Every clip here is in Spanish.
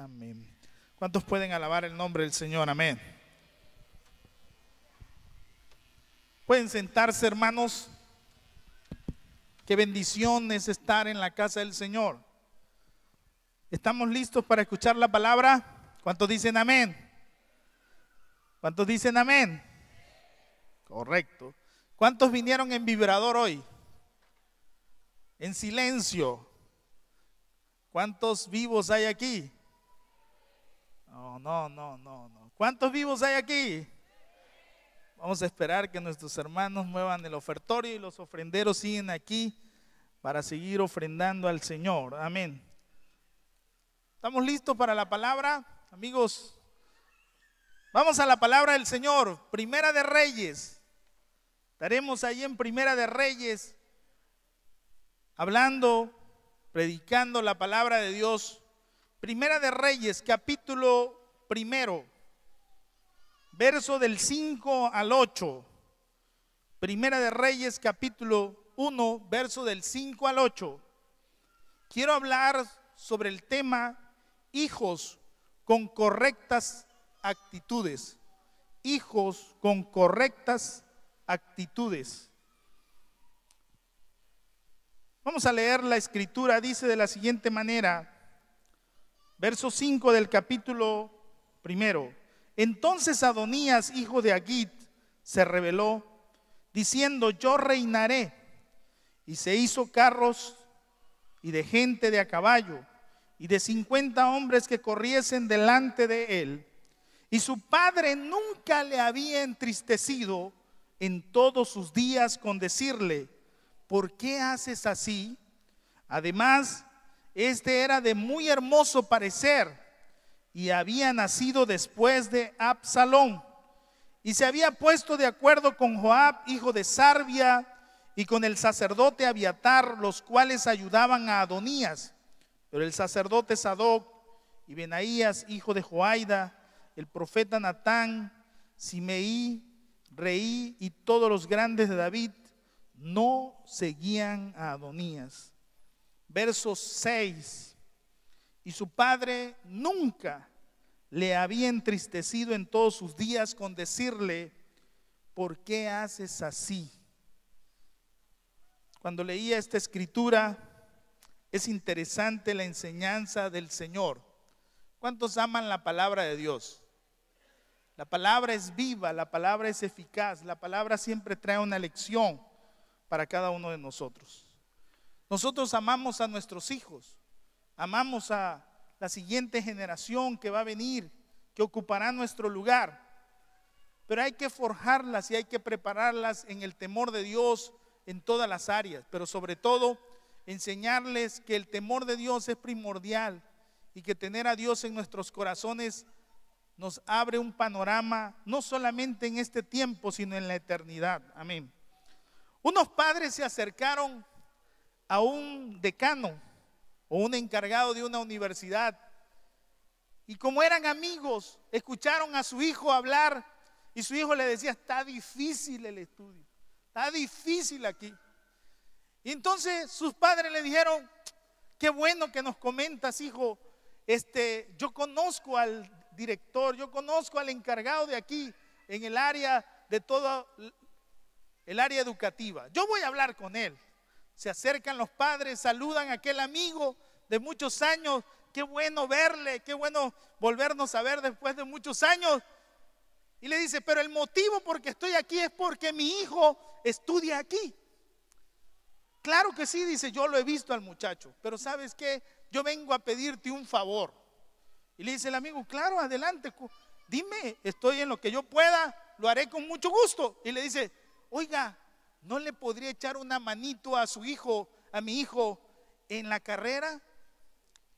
Amén. ¿Cuántos pueden alabar el nombre del Señor? Amén. Pueden sentarse, hermanos. Qué bendición es estar en la casa del Señor. ¿Estamos listos para escuchar la palabra? ¿Cuántos dicen amén? ¿Cuántos dicen amén? Correcto. ¿Cuántos vinieron en vibrador hoy? En silencio. ¿Cuántos vivos hay aquí? No. ¿Cuántos vivos hay aquí? Vamos a esperar que nuestros hermanos muevan el ofertorio y los ofrenderos siguen aquí para seguir ofrendando al Señor. Amén. ¿Estamos listos para la palabra, amigos? Vamos a la palabra del Señor, Primera de Reyes. Estaremos ahí en Primera de Reyes, hablando, predicando la palabra de Dios. Primera de Reyes, capítulo 1, verso del 5 al 8. Primera de Reyes, capítulo 1, verso del 5 al 8. Quiero hablar sobre el tema hijos con correctas actitudes. Hijos con correctas actitudes. Vamos a leer la escritura. Dice de la siguiente manera, verso 5 del capítulo 1. Entonces Adonías, hijo de Agit, se rebeló, diciendo: yo reinaré. Y se hizo carros y de gente de a caballo y de 50 hombres que corriesen delante de él. Y su padre nunca le había entristecido en todos sus días con decirle: ¿por qué haces así? Además, este era de muy hermoso parecer y había nacido después de Absalón. Y se había puesto de acuerdo con Joab, hijo de Sarvia, y con el sacerdote Abiatar, los cuales ayudaban a Adonías. Pero el sacerdote Sadoc y Benaías, hijo de Joaida, el profeta Natán, Simeí, Reí y todos los grandes de David no seguían a Adonías. Verso 6. Y su padre nunca le había entristecido en todos sus días con decirle: ¿por qué haces así? Cuando leía esta escritura, es interesante la enseñanza del Señor. ¿Cuántos aman la palabra de Dios? La palabra es viva, la palabra es eficaz, la palabra siempre trae una lección para cada uno de nosotros. Nosotros amamos a nuestros hijos, amamos a la siguiente generación que va a venir, que ocupará nuestro lugar, pero hay que forjarlas y hay que prepararlas en el temor de Dios en todas las áreas, pero sobre todo enseñarles que el temor de Dios es primordial y que tener a Dios en nuestros corazones nos abre un panorama no solamente en este tiempo, sino en la eternidad. Amén. Unos padres se acercaron a un decano o un encargado de una universidad y como eran amigos, escucharon a su hijo hablar y su hijo le decía: está difícil el estudio, está difícil aquí. Y entonces sus padres le dijeron: qué bueno que nos comentas, hijo. Yo conozco al director, yo conozco al encargado de aquí en el área de todo el área educativa. Yo voy a hablar con él. Se acercan los padres, saludan a aquel amigo de muchos años. Qué bueno verle, qué bueno volvernos a ver después de muchos años. Y le dice: pero el motivo por que estoy aquí es porque mi hijo estudia aquí. Claro que sí, dice, yo lo he visto al muchacho, pero ¿sabes qué? Yo vengo a pedirte un favor. Y le dice el amigo: claro, adelante, dime, estoy en lo que yo pueda, lo haré con mucho gusto. Y le dice: oiga, ¿no le podría echar una manito a su hijo, a mi hijo, en la carrera?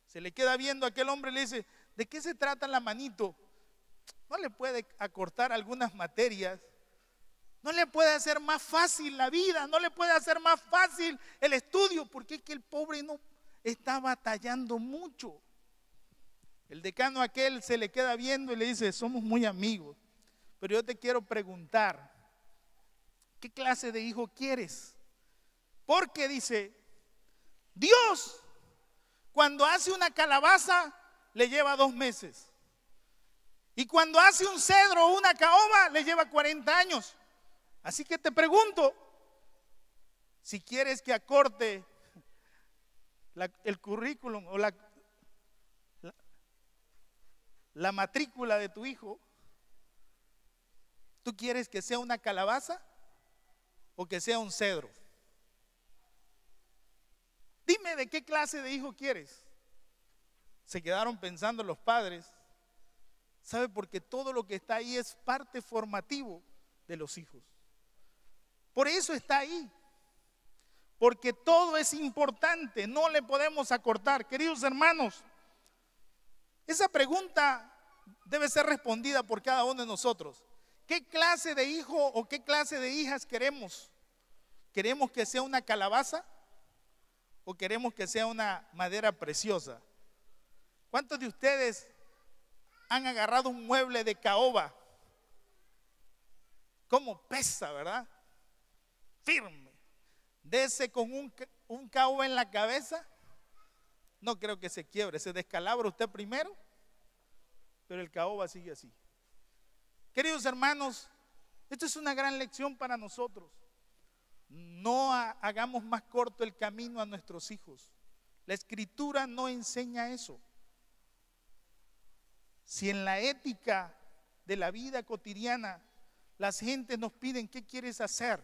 Se le queda viendo a aquel hombre y le dice: ¿de qué se trata la manito? ¿No le puede acortar algunas materias? ¿No le puede hacer más fácil la vida? ¿No le puede hacer más fácil el estudio? Porque es que el pobre no está batallando mucho. El decano aquel se le queda viendo y le dice: somos muy amigos, pero yo te quiero preguntar, ¿qué clase de hijo quieres? Porque dice, Dios, cuando hace una calabaza, le lleva 2 meses. Y cuando hace un cedro o una caoba, le lleva 40 años. Así que te pregunto, si quieres que acorte el currículum o la matrícula de tu hijo, ¿tú quieres que sea una calabaza o que sea un cedro? Dime de qué clase de hijo quieres. Se quedaron pensando los padres. ¿Sabe? Porque todo lo que está ahí es parte formativo de los hijos. Por eso está ahí. Porque todo es importante, no le podemos acortar. Queridos hermanos, esa pregunta debe ser respondida por cada uno de nosotros. ¿Qué clase de hijo o qué clase de hijas queremos? ¿Queremos que sea una calabaza o queremos que sea una madera preciosa? ¿Cuántos de ustedes han agarrado un mueble de caoba? ¿Cómo pesa, verdad? Firme. Dese con un caoba en la cabeza, no creo que se quiebre, se descalabra usted primero, pero el caoba sigue así. Queridos hermanos, esto es una gran lección para nosotros. No hagamos más corto el camino a nuestros hijos. La Escritura no enseña eso. Si en la ética de la vida cotidiana las gentes nos piden ¿qué quieres hacer?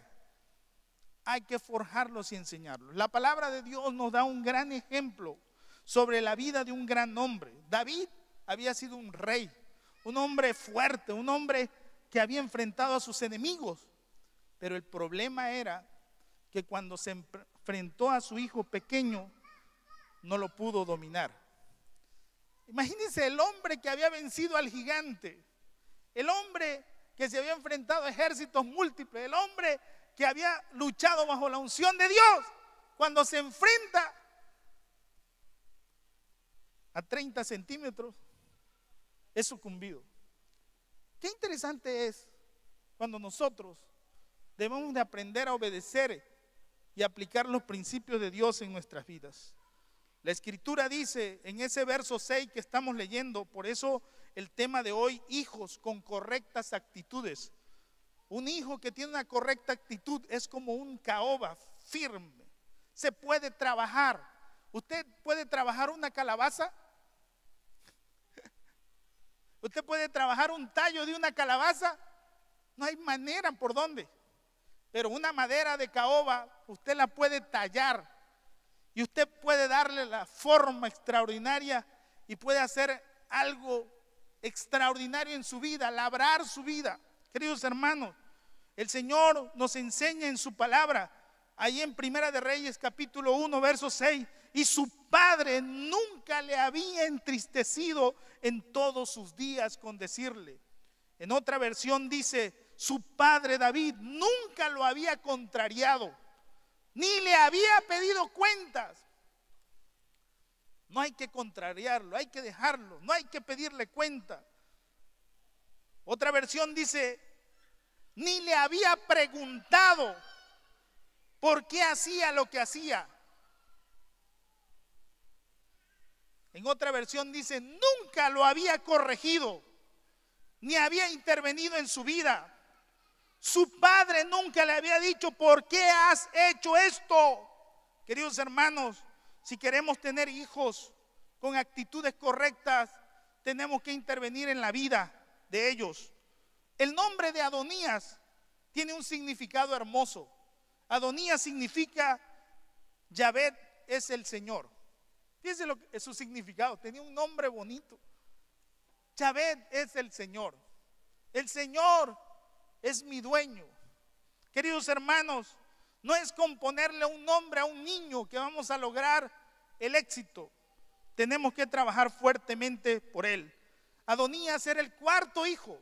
Hay que forjarlos y enseñarlos. La palabra de Dios nos da un gran ejemplo sobre la vida de un gran hombre. David había sido un rey, un hombre fuerte, un hombre que había enfrentado a sus enemigos. Pero el problema era que cuando se enfrentó a su hijo pequeño, no lo pudo dominar. Imagínense el hombre que había vencido al gigante, el hombre que se había enfrentado a ejércitos múltiples, el hombre que había luchado bajo la unción de Dios, cuando se enfrenta a 30 centímetros, es sucumbido. Qué interesante es cuando nosotros debemos de aprender a obedecer y aplicar los principios de Dios en nuestras vidas. La Escritura dice en ese verso 6 que estamos leyendo, por eso el tema de hoy, hijos con correctas actitudes. Un hijo que tiene una correcta actitud es como un caoba firme. Se puede trabajar. ¿Usted puede trabajar una calabaza? ¿Usted puede trabajar un tallo de una calabaza? No hay manera por dónde. Pero una madera de caoba usted la puede tallar y usted puede darle la forma extraordinaria y puede hacer algo extraordinario en su vida, labrar su vida. Queridos hermanos, el Señor nos enseña en su palabra, ahí en Primera de Reyes capítulo 1 verso 6, y su padre nunca le había entristecido en todos sus días con decirle. En otra versión dice, su padre David nunca lo había contrariado, ni le había pedido cuentas. No hay que contrariarlo, hay que dejarlo, no hay que pedirle cuenta. Otra versión dice, ni le había preguntado por qué hacía lo que hacía. En otra versión dice, nunca lo había corregido, ni había intervenido en su vida. Su padre nunca le había dicho, ¿por qué has hecho esto? Queridos hermanos, si queremos tener hijos con actitudes correctas, tenemos que intervenir en la vida de ellos. El nombre de Adonías tiene un significado hermoso. Adonías significa, Yahvé es el Señor. Fíjense lo que es su significado, tenía un nombre bonito. Yahvé es el Señor. El Señor es mi dueño. Queridos hermanos, no es con ponerle un nombre a un niño que vamos a lograr el éxito. Tenemos que trabajar fuertemente por él. Adonías era el cuarto hijo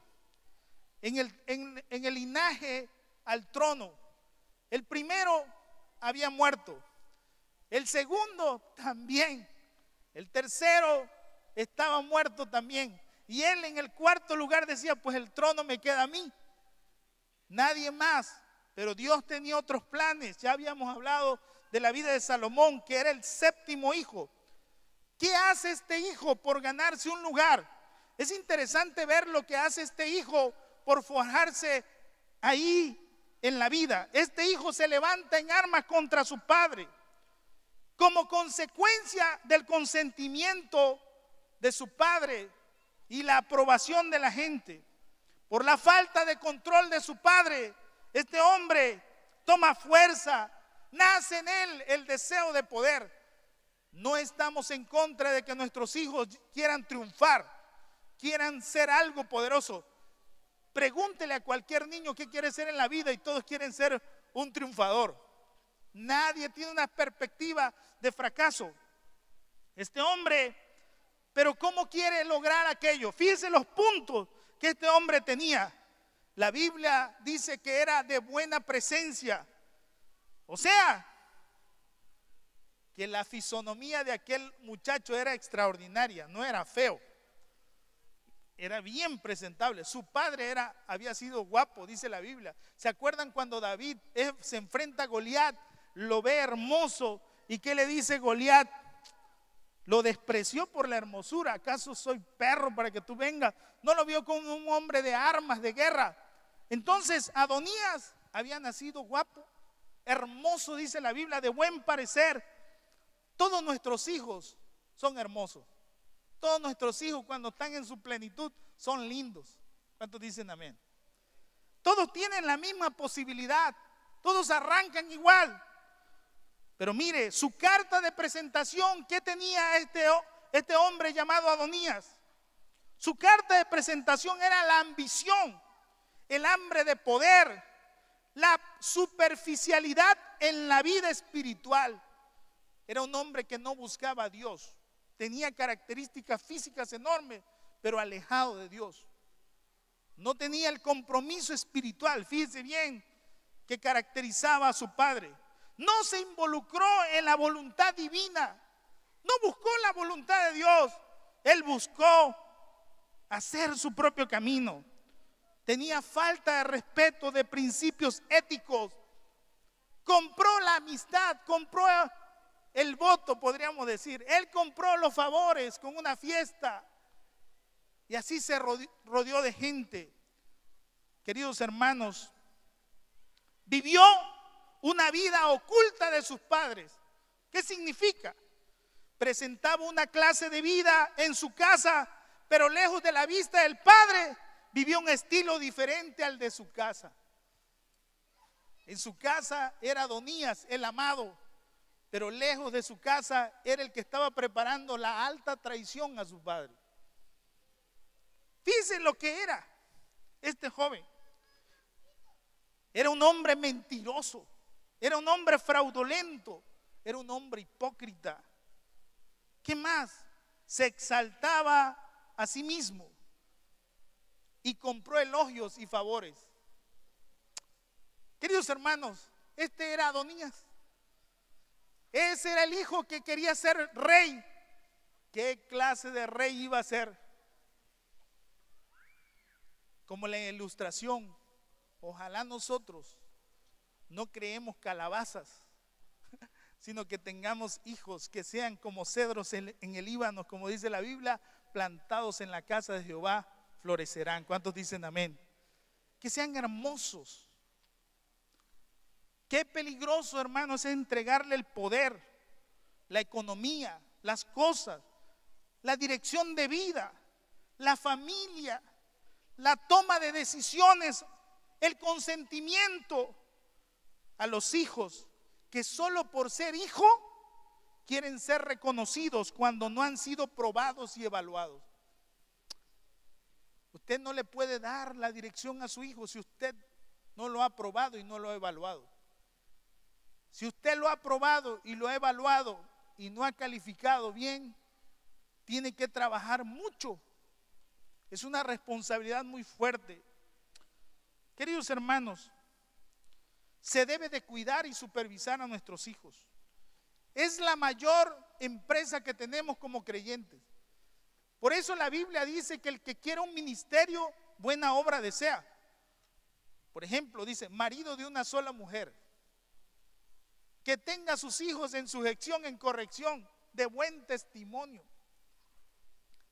en el linaje al trono. El primero había muerto, el segundo también, el tercero estaba muerto también, y él en el cuarto lugar decía, pues el trono me queda a mí, nadie más. Pero Dios tenía otros planes. Ya habíamos hablado de la vida de Salomón, que era el séptimo hijo. ¿Qué hace este hijo por ganarse un lugar? Es interesante ver lo que hace este hijo por forjarse ahí en la vida. Este hijo se levanta en armas contra su padre. Como consecuencia del consentimiento de su padre y la aprobación de la gente, por la falta de control de su padre, este hombre toma fuerza, nace en él el deseo de poder. No estamos en contra de que nuestros hijos quieran triunfar, quieran ser algo poderoso. Pregúntele a cualquier niño qué quiere ser en la vida y todos quieren ser un triunfador. Nadie tiene una perspectiva de fracaso. Este hombre, pero ¿cómo quiere lograr aquello? Fíjense los puntos que este hombre tenía. La Biblia dice que era de buena presencia. O sea, que la fisonomía de aquel muchacho era extraordinaria, no era feo. Era bien presentable. Su padre había sido guapo, dice la Biblia. ¿Se acuerdan cuando David se enfrenta a Goliat? Lo ve hermoso. ¿Y qué le dice Goliat? Lo despreció por la hermosura. ¿Acaso soy perro para que tú vengas? No lo vio como un hombre de armas, de guerra. Entonces Adonías había nacido guapo, hermoso, dice la Biblia, de buen parecer. Todos nuestros hijos son hermosos. Todos nuestros hijos cuando están en su plenitud son lindos. ¿Cuántos dicen amén? Todos tienen la misma posibilidad. Todos arrancan igual. Pero mire, su carta de presentación, ¿qué tenía este hombre llamado Adonías? Su carta de presentación era la ambición, el hambre de poder, la superficialidad en la vida espiritual. Era un hombre que no buscaba a Dios. Tenía características físicas enormes, pero alejado de Dios. No tenía el compromiso espiritual, fíjese bien, que caracterizaba a su padre. No se involucró en la voluntad divina. No buscó la voluntad de Dios. Él buscó hacer su propio camino. Tenía falta de respeto, de principios éticos. Compró la amistad, compró el voto, podríamos decir. Él compró los favores con una fiesta. Y así se rodeó de gente. Queridos hermanos, vivió una vida oculta de sus padres. ¿Qué significa? Presentaba una clase de vida en su casa, pero lejos de la vista del padre, vivió un estilo diferente al de su casa. En su casa era Adonías, el amado, pero lejos de su casa era el que estaba preparando la alta traición a su padre. Fíjense lo que era este joven. Era un hombre mentiroso, era un hombre fraudulento, era un hombre hipócrita. ¿Qué más? Se exaltaba a sí mismo y compró elogios y favores. Queridos hermanos, este era Adonías. Ese era el hijo que quería ser rey. ¿Qué clase de rey iba a ser? Como la ilustración, ojalá nosotros no creemos calabazas, sino que tengamos hijos que sean como cedros en el Líbano, como dice la Biblia, plantados en la casa de Jehová, florecerán. ¿Cuántos dicen amén? Que sean hermosos. Qué peligroso, hermanos, es entregarle el poder, la economía, las cosas, la dirección de vida, la familia, la toma de decisiones, el consentimiento a los hijos que solo por ser hijo quieren ser reconocidos cuando no han sido probados y evaluados. Usted no le puede dar la dirección a su hijo si usted no lo ha probado y no lo ha evaluado. Si usted lo ha probado y lo ha evaluado y no ha calificado bien, tiene que trabajar mucho. Es una responsabilidad muy fuerte. Queridos hermanos, se debe de cuidar y supervisar a nuestros hijos. Es la mayor empresa que tenemos como creyentes. Por eso la Biblia dice que el que quiera un ministerio, buena obra desea. Por ejemplo, dice, marido de una sola mujer, que tenga a sus hijos en sujeción, en corrección, de buen testimonio.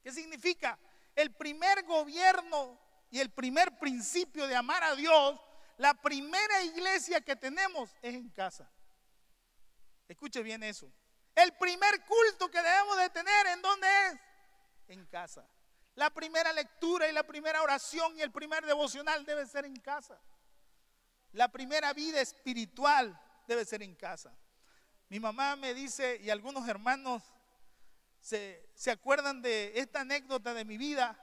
¿Qué significa? El primer gobierno y el primer principio de amar a Dios, la primera iglesia que tenemos es en casa. Escuche bien eso. El primer culto que debemos de tener, ¿en dónde es? En casa. La primera lectura y la primera oración y el primer devocional debe ser en casa. La primera vida espiritual debe ser en casa. Mi mamá me dice, y algunos hermanos se acuerdan de esta anécdota de mi vida,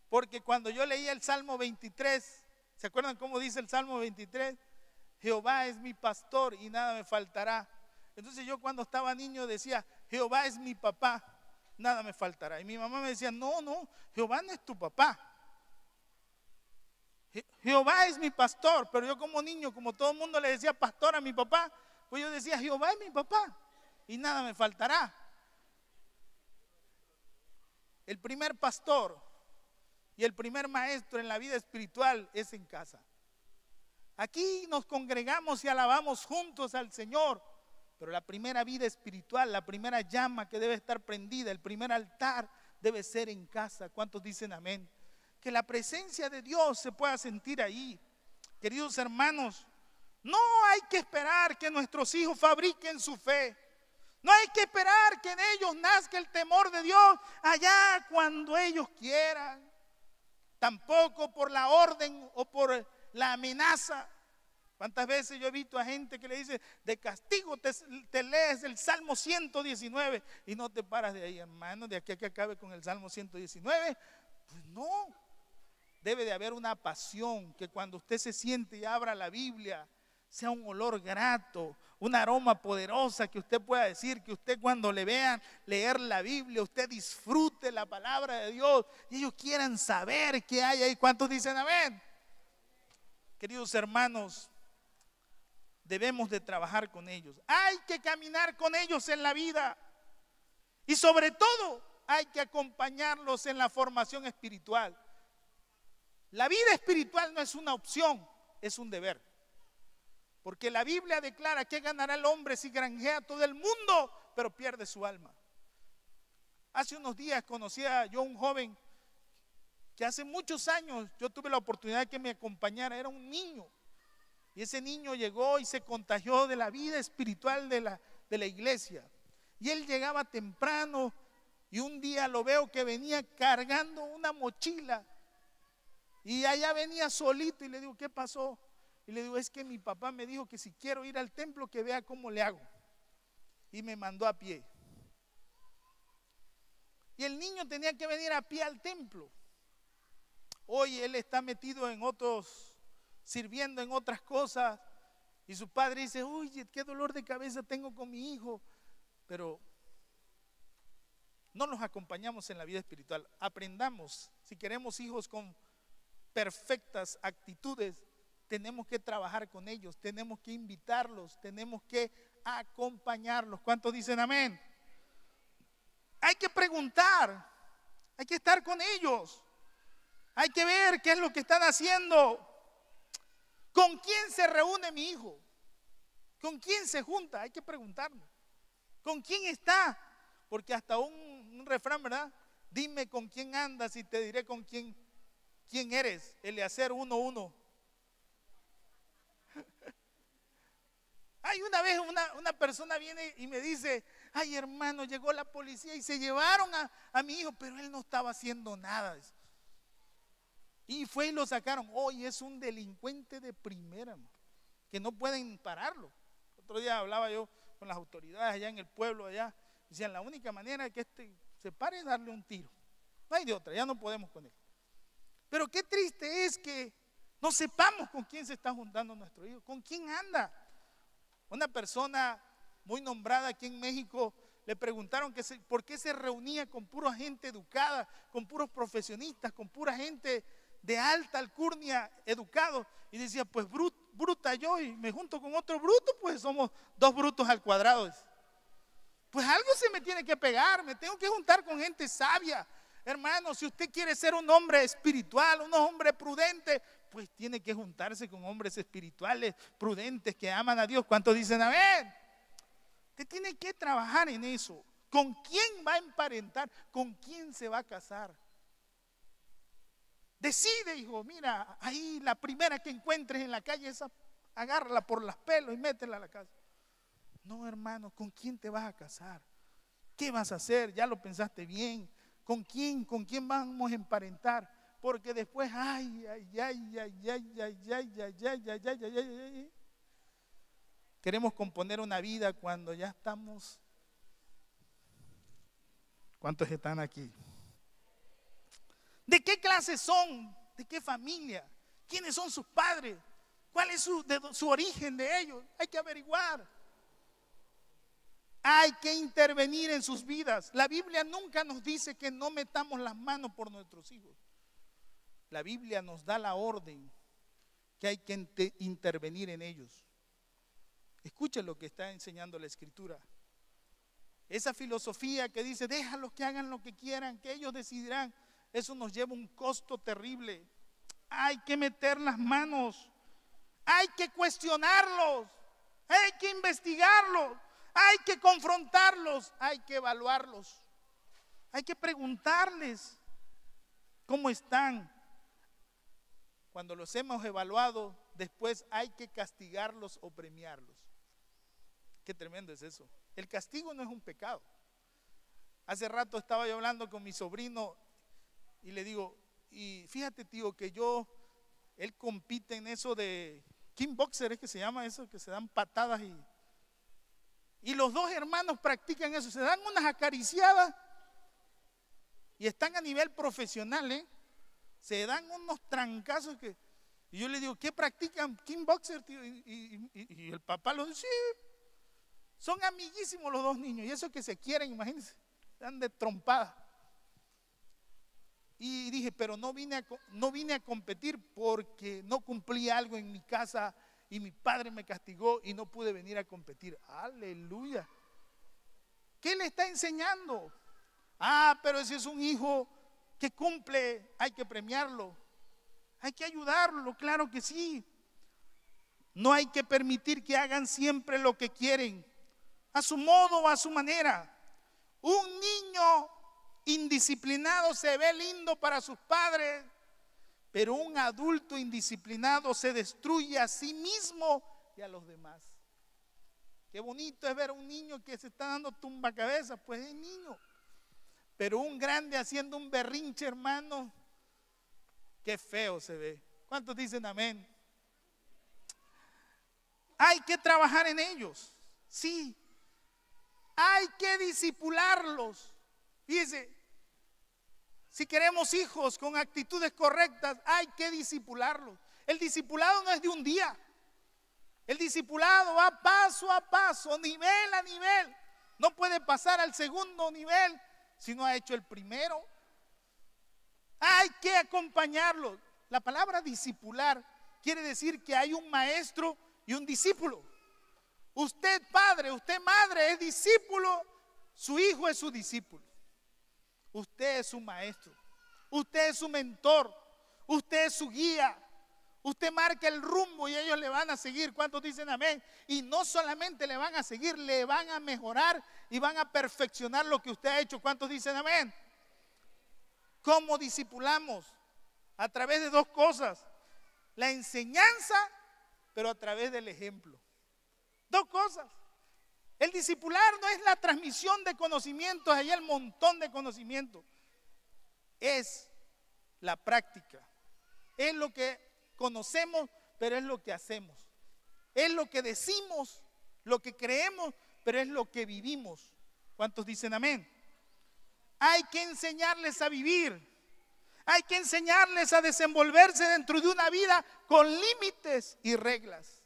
porque cuando yo leía el Salmo 23, ¿se acuerdan cómo dice el Salmo 23? Jehová es mi pastor y nada me faltará. Entonces yo cuando estaba niño decía, Jehová es mi papá, nada me faltará. Y mi mamá me decía, no, Jehová no es tu papá. Jehová es mi pastor. Pero yo como niño, como todo el mundo le decía pastor a mi papá, pues yo decía, Jehová es mi papá y nada me faltará. El primer pastor y el primer maestro en la vida espiritual es en casa. Aquí nos congregamos y alabamos juntos al Señor, pero la primera vida espiritual, la primera llama que debe estar prendida, el primer altar debe ser en casa. ¿Cuántos dicen amén? Que la presencia de Dios se pueda sentir ahí. Queridos hermanos, no hay que esperar que nuestros hijos fabriquen su fe. No hay que esperar que en ellos nazca el temor de Dios allá cuando ellos quieran. Tampoco por la orden o por la amenaza. ¿Cuántas veces yo he visto a gente que le dice, de castigo te lees el Salmo 119 y no te paras de ahí, hermano, de aquí a que acabe con el Salmo 119? Pues no, debe de haber una pasión que cuando usted se siente y abra la Biblia, sea un olor grato, un aroma poderosa que usted pueda decir, que usted cuando le vean leer la Biblia, usted disfrute la palabra de Dios y ellos quieran saber qué hay ahí. ¿Cuántos dicen amén? Queridos hermanos, debemos de trabajar con ellos. Hay que caminar con ellos en la vida. Y sobre todo, hay que acompañarlos en la formación espiritual. La vida espiritual no es una opción, es un deber. Porque la Biblia declara que ganará el hombre si granjea todo el mundo, pero pierde su alma. Hace unos días conocía yo a un joven que hace muchos años yo tuve la oportunidad de que me acompañara. Era un niño. Y ese niño llegó y se contagió de la vida espiritual de la iglesia. Y él llegaba temprano y un día lo veo que venía cargando una mochila. Y allá venía solito y le digo, ¿qué pasó? Y le digo, es que mi papá me dijo que si quiero ir al templo que vea cómo le hago. Y me mandó a pie. Y el niño tenía que venir a pie al templo. Hoy él está metido en otros, sirviendo en otras cosas. Y su padre dice, oye, qué dolor de cabeza tengo con mi hijo. Pero no los acompañamos en la vida espiritual. Aprendamos, si queremos hijos con perfectas actitudes, tenemos que trabajar con ellos, tenemos que invitarlos, tenemos que acompañarlos. ¿Cuántos dicen amén? Hay que preguntar, hay que estar con ellos, hay que ver qué es lo que están haciendo. ¿Con quién se reúne mi hijo? ¿Con quién se junta? Hay que preguntarle. ¿Con quién está? Porque hasta un refrán, ¿verdad? Dime con quién andas y te diré con quién eres. Eliezer 1:1. Hay una vez una persona viene y me dice, ay hermano, llegó la policía y se llevaron a mi hijo, pero él no estaba haciendo nada. Y fue y lo sacaron. Hoy es un delincuente de primera, que no pueden pararlo. Otro día hablaba yo con las autoridades allá en el pueblo allá. Decían, la única manera que se pare es darle un tiro. No hay de otra, ya no podemos con él. Pero qué triste es que no sepamos con quién se está juntando nuestro hijo, con quién anda. Una persona muy nombrada aquí en México, le preguntaron por qué se reunía con pura gente educada, con puros profesionistas, con pura gente de alta alcurnia, educados. Y decía, pues bruta yo y me junto con otro bruto, pues somos dos brutos al cuadrado. Pues algo se me tiene que pegar, me tengo que juntar con gente sabia. Hermano, si usted quiere ser un hombre espiritual, un hombre prudente, pues tiene que juntarse con hombres espirituales, prudentes, que aman a Dios. ¿Cuántos dicen amén? Usted tiene que trabajar en eso. ¿Con quién va a emparentar? ¿Con quién se va a casar? Decide, hijo, mira, ahí la primera que encuentres en la calle, esa, agárrala por los pelos y métela a la casa. No, hermano, ¿con quién te vas a casar? ¿Qué vas a hacer? Ya lo pensaste bien. ¿Con quién? ¿Con quién vamos a emparentar? Porque después, queremos componer una vida cuando ya estamos. ¿Cuántos están aquí? ¿De qué clase son? ¿De qué familia? ¿Quiénes son sus padres? ¿Cuál es su origen de ellos? Hay que averiguar. Hay que intervenir en sus vidas. La Biblia nunca nos dice que no metamos las manos por nuestros hijos. La Biblia nos da la orden que hay que intervenir en ellos. Escuchen lo que está enseñando la Escritura. Esa filosofía que dice, déjalos que hagan lo que quieran, que ellos decidirán, eso nos lleva un costo terrible. Hay que meter las manos, hay que cuestionarlos, hay que investigarlos, hay que confrontarlos, hay que evaluarlos, hay que preguntarles cómo están. Cuando los hemos evaluado, después hay que castigarlos o premiarlos. Qué tremendo es eso. El castigo no es un pecado. Hace rato estaba yo hablando con mi sobrino y le digo, y fíjate, tío, que él compite en eso de kickboxer, es que se llama eso, que se dan patadas y los dos hermanos practican eso, se dan unas acariciadas y están a nivel profesional, se dan unos trancazos y yo le digo, ¿qué practican? Kickboxer, tío, y el papá lo dice, sí. Son amiguísimos los dos niños y eso que se quieren, imagínense, están de trompada. Y dije, pero no vine a competir porque no cumplí algo en mi casa y mi padre me castigó y no pude venir a competir. Aleluya. ¿Qué le está enseñando? Pero ese es un hijo que cumple, hay que premiarlo, hay que ayudarlo, claro que sí. No hay que permitir que hagan siempre lo que quieren, a su modo o a su manera. Un niño indisciplinado se ve lindo para sus padres, pero un adulto indisciplinado se destruye a sí mismo y a los demás. Qué bonito es ver a un niño que se está dando tumbacabezas, pues es niño. Pero un grande haciendo un berrinche, hermano, qué feo se ve. ¿Cuántos dicen amén? Hay que trabajar en ellos, sí. Hay que discipularlos. Fíjense, si queremos hijos con actitudes correctas, hay que discipularlos. El discipulado no es de un día. El discipulado va paso a paso, nivel a nivel. No puede pasar al segundo nivel si no ha hecho el primero. Hay que acompañarlos. La palabra discipular quiere decir que hay un maestro y un discípulo. Usted padre, usted madre es discípulo, su hijo es su discípulo. Usted es su maestro, usted es su mentor, usted es su guía. Usted marca el rumbo y ellos le van a seguir. ¿Cuántos dicen amén? Y no solamente le van a seguir, le van a mejorar y van a perfeccionar lo que usted ha hecho. ¿Cuántos dicen amén? ¿Cómo discipulamos? A través de dos cosas: la enseñanza, pero a través del ejemplo. Dos cosas. El discipular no es la transmisión de conocimientos, hay el montón de conocimientos. Es la práctica. Es lo que conocemos, pero es lo que hacemos. Es lo que decimos, lo que creemos, pero es lo que vivimos. ¿Cuántos dicen amén? Hay que enseñarles a vivir. Hay que enseñarles a desenvolverse dentro de una vida con límites y reglas.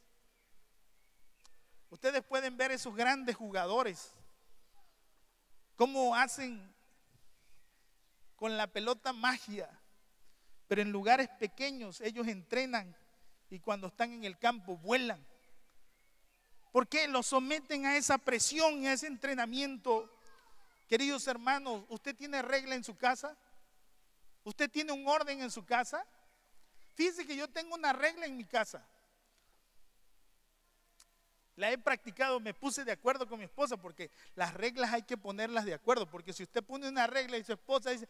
Ustedes pueden ver esos grandes jugadores, cómo hacen con la pelota magia, pero en lugares pequeños ellos entrenan y cuando están en el campo vuelan. ¿Por qué? Los someten a esa presión, a ese entrenamiento. Queridos hermanos, ¿usted tiene regla en su casa? ¿Usted tiene un orden en su casa? Fíjense que yo tengo una regla en mi casa. La he practicado, me puse de acuerdo con mi esposa, porque las reglas hay que ponerlas de acuerdo, porque si usted pone una regla y su esposa dice,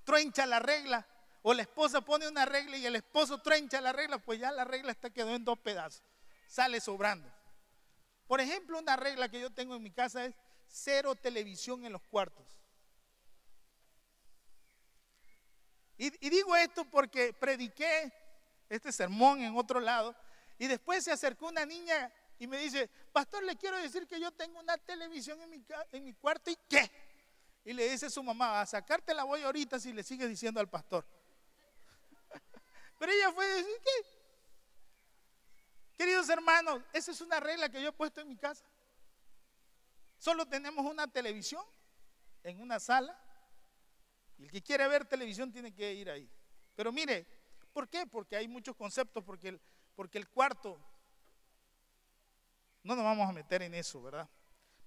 truencha la regla, o la esposa pone una regla y el esposo truencha la regla, pues ya la regla quedó en 2 pedazos, sale sobrando. Por ejemplo, una regla que yo tengo en mi casa es 0 televisión en los cuartos. Y digo esto porque prediqué este sermón en otro lado y después se acercó una niña y me dice, pastor, le quiero decir que yo tengo una televisión en mi cuarto. ¿Y qué? Y le dice su mamá, a sacarte la voy ahorita si le sigues diciendo al pastor. Pero ella fue a decir, ¿qué? Queridos hermanos, esa es una regla que yo he puesto en mi casa. Solo tenemos una televisión en una sala. Y el que quiere ver televisión tiene que ir ahí. Pero mire, ¿por qué? Porque hay muchos conceptos, porque el cuarto, no nos vamos a meter en eso, ¿verdad?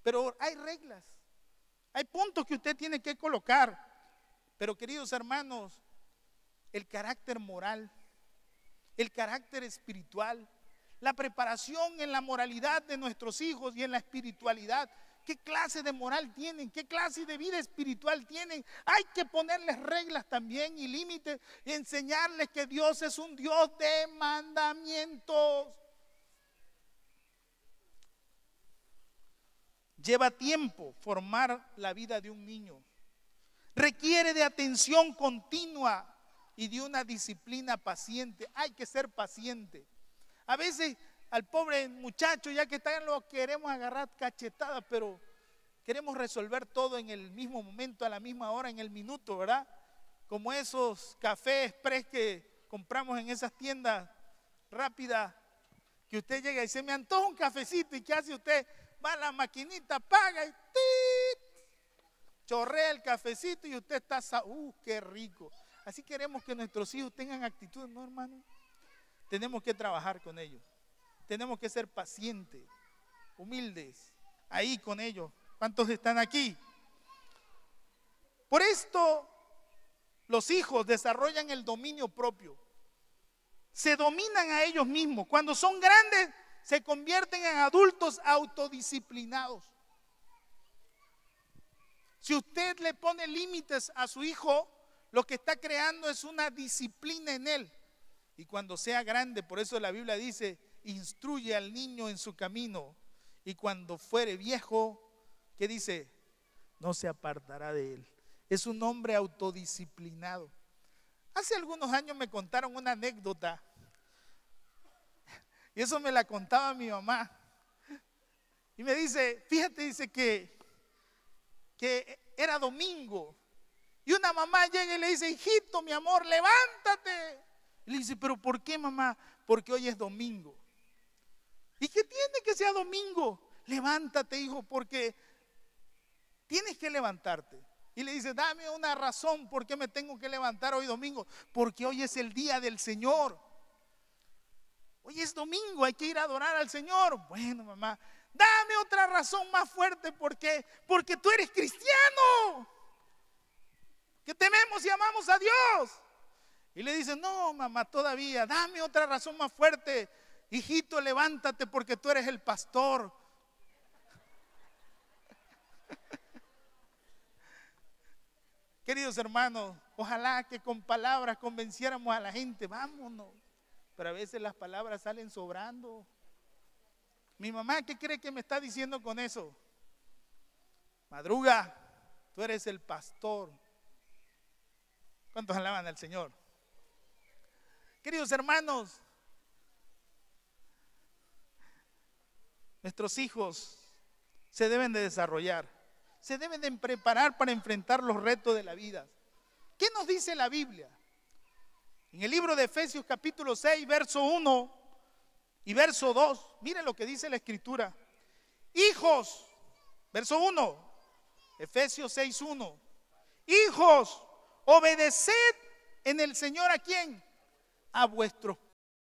Pero hay reglas, hay puntos que usted tiene que colocar. Pero queridos hermanos, el carácter moral, el carácter espiritual, la preparación en la moralidad de nuestros hijos y en la espiritualidad, ¿qué clase de moral tienen? ¿Qué clase de vida espiritual tienen? Hay que ponerles reglas también y límites y enseñarles que Dios es un Dios de mandamientos. Lleva tiempo formar la vida de un niño. Requiere de atención continua y de una disciplina paciente. Hay que ser paciente. A veces al pobre muchacho, ya que está, lo queremos agarrar cachetadas, pero queremos resolver todo en el mismo momento, a la misma hora, en el minuto, ¿verdad? Como esos cafés express que compramos en esas tiendas rápidas, que usted llega y se me antoja un cafecito, ¿y qué hace usted? Va a la maquinita, paga y ¡tit! Chorrea el cafecito y usted está, qué rico. Así queremos que nuestros hijos tengan actitud, ¿no, hermano? Tenemos que trabajar con ellos. Tenemos que ser pacientes, humildes, ahí con ellos. ¿Cuántos están aquí? Por esto, los hijos desarrollan el dominio propio. Se dominan a ellos mismos. Cuando son grandes, se convierten en adultos autodisciplinados. Si usted le pone límites a su hijo, lo que está creando es una disciplina en él. Y cuando sea grande, por eso la Biblia dice, instruye al niño en su camino, y cuando fuere viejo, ¿qué dice? No se apartará de él. Es un hombre autodisciplinado. Hace algunos años me contaron una anécdota, y eso me la contaba mi mamá. Y me dice, fíjate, dice que era domingo, y una mamá llega y le dice, hijito, mi amor, levántate. Y le dice, ¿pero por qué, mamá? Porque hoy es domingo. ¿Y qué tiene que sea domingo? Levántate, hijo, porque tienes que levantarte. Y le dice, dame una razón por qué me tengo que levantar hoy domingo. Porque hoy es el día del Señor. Hoy es domingo, hay que ir a adorar al Señor. Bueno, mamá, dame otra razón más fuerte. Porque tú eres cristiano, que tememos y amamos a Dios. Y le dice, no, mamá, todavía, dame otra razón más fuerte. Hijito, levántate porque tú eres el pastor. Queridos hermanos, ojalá que con palabras convenciéramos a la gente, vámonos. Pero a veces las palabras salen sobrando. Mi mamá, ¿qué cree que me está diciendo con eso? Madruga, tú eres el pastor. ¿Cuántos alaban al Señor? Queridos hermanos, nuestros hijos se deben de desarrollar, se deben de preparar para enfrentar los retos de la vida. ¿Qué nos dice la Biblia? En el libro de Efesios capítulo 6, verso 1 y verso 2, miren lo que dice la Escritura. Hijos, verso 1, Efesios 6, 1. Hijos, obedeced en el Señor, ¿a quién? A vuestros